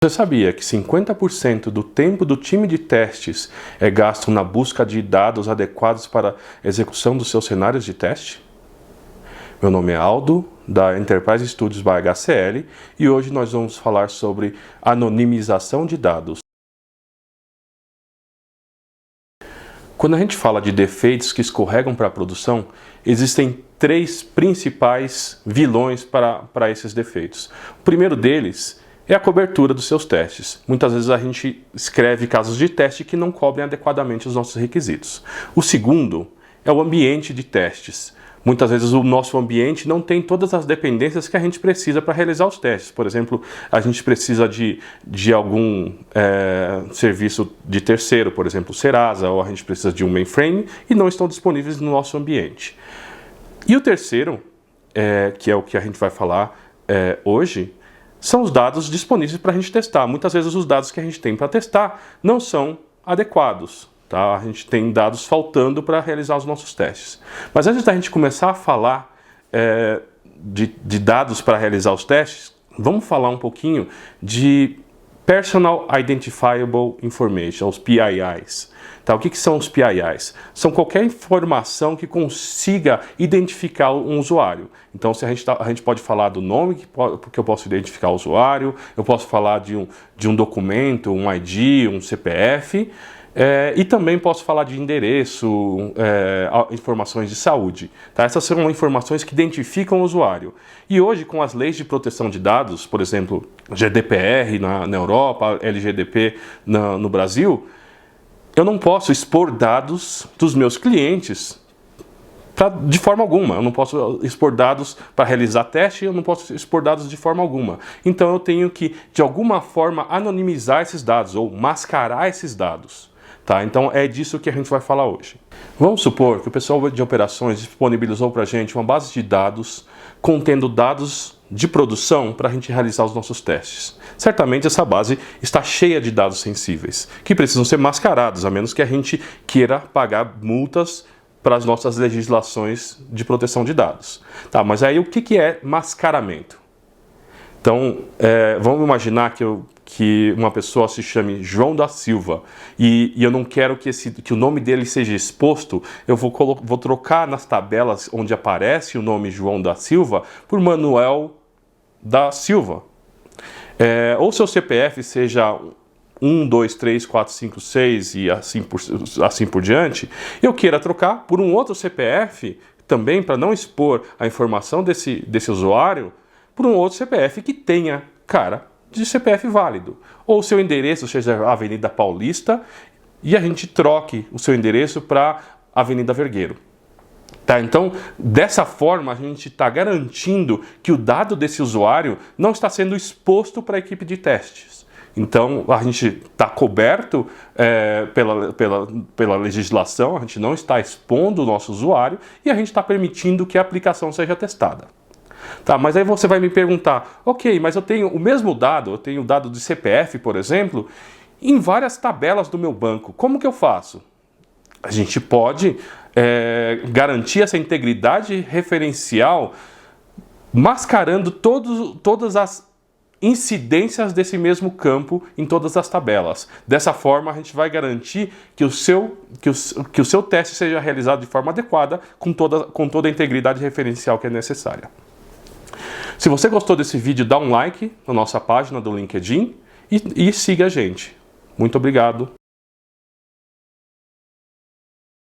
Você sabia que 50% do tempo do time de testes é gasto na busca de dados adequados para a execução dos seus cenários de teste? Meu nome é Aldo, da Enterprise Studios by HCL, e hoje nós vamos falar sobre anonimização de dados. Quando a gente fala de defeitos que escorregam para a produção, existem três principais vilões para esses defeitos. O primeiro deles é a cobertura dos seus testes. Muitas vezes a gente escreve casos de teste que não cobrem adequadamente os nossos requisitos. O segundo é o ambiente de testes. Muitas vezes o nosso ambiente não tem todas as dependências que a gente precisa para realizar os testes. Por exemplo, a gente precisa de algum serviço de terceiro, por exemplo, Serasa, ou a gente precisa de um mainframe e não estão disponíveis no nosso ambiente. E o terceiro, que é o que a gente vai falar hoje, são os dados disponíveis para a gente testar. Muitas vezes os dados que a gente tem para testar não são adequados. Tá? A gente tem dados faltando para realizar os nossos testes. Mas antes da gente começar a falar de dados para realizar os testes, vamos falar um pouquinho de Personal Identifiable Information, os PIIs. Tá? O que são os PIIs? São qualquer informação que consiga identificar um usuário. Então, se a gente pode falar do nome, porque eu posso identificar o usuário, eu posso falar de um documento, um ID, um CPF, e também posso falar de endereço, informações de saúde. Tá? Essas são informações que identificam o usuário. E hoje, com as leis de proteção de dados, por exemplo, GDPR na Europa, LGDP no Brasil, eu não posso expor dados dos meus clientes de forma alguma. Eu não posso expor dados para realizar teste, eu não posso expor dados de forma alguma. Então eu tenho que, de alguma forma, anonimizar esses dados ou mascarar esses dados. Tá? Então é disso que a gente vai falar hoje. Vamos supor que o pessoal de operações disponibilizou para a gente uma base de dados contendo dados de produção para a gente realizar os nossos testes. Certamente essa base está cheia de dados sensíveis, que precisam ser mascarados, a menos que a gente queira pagar multas para as nossas legislações de proteção de dados. Tá, mas aí o que é mascaramento? Então, vamos imaginar que uma pessoa se chame João da Silva e eu não quero que o nome dele seja exposto. Eu vou trocar nas tabelas onde aparece o nome João da Silva por Manuel da Silva. Ou seu CPF seja 1, 2, 3, 4, 5, 6 e assim por diante, eu queira trocar por um outro CPF também, para não expor a informação desse usuário, por um outro CPF que tenha cara de CPF válido. Ou seu endereço seja a Avenida Paulista e a gente troque o seu endereço para Avenida Vergueiro. Tá? Então, dessa forma, a gente está garantindo que o dado desse usuário não está sendo exposto para a equipe de testes. Então, a gente está coberto pela legislação, a gente não está expondo o nosso usuário e a gente está permitindo que a aplicação seja testada. Tá, mas aí você vai me perguntar, ok, mas eu tenho o mesmo dado, eu tenho o dado de CPF, por exemplo, em várias tabelas do meu banco. Como que eu faço? A gente pode garantir essa integridade referencial mascarando todas as incidências desse mesmo campo em todas as tabelas. Dessa forma, a gente vai garantir que o seu teste seja realizado de forma adequada com toda a integridade referencial que é necessária. Se você gostou desse vídeo, dá um like na nossa página do LinkedIn e siga a gente. Muito obrigado.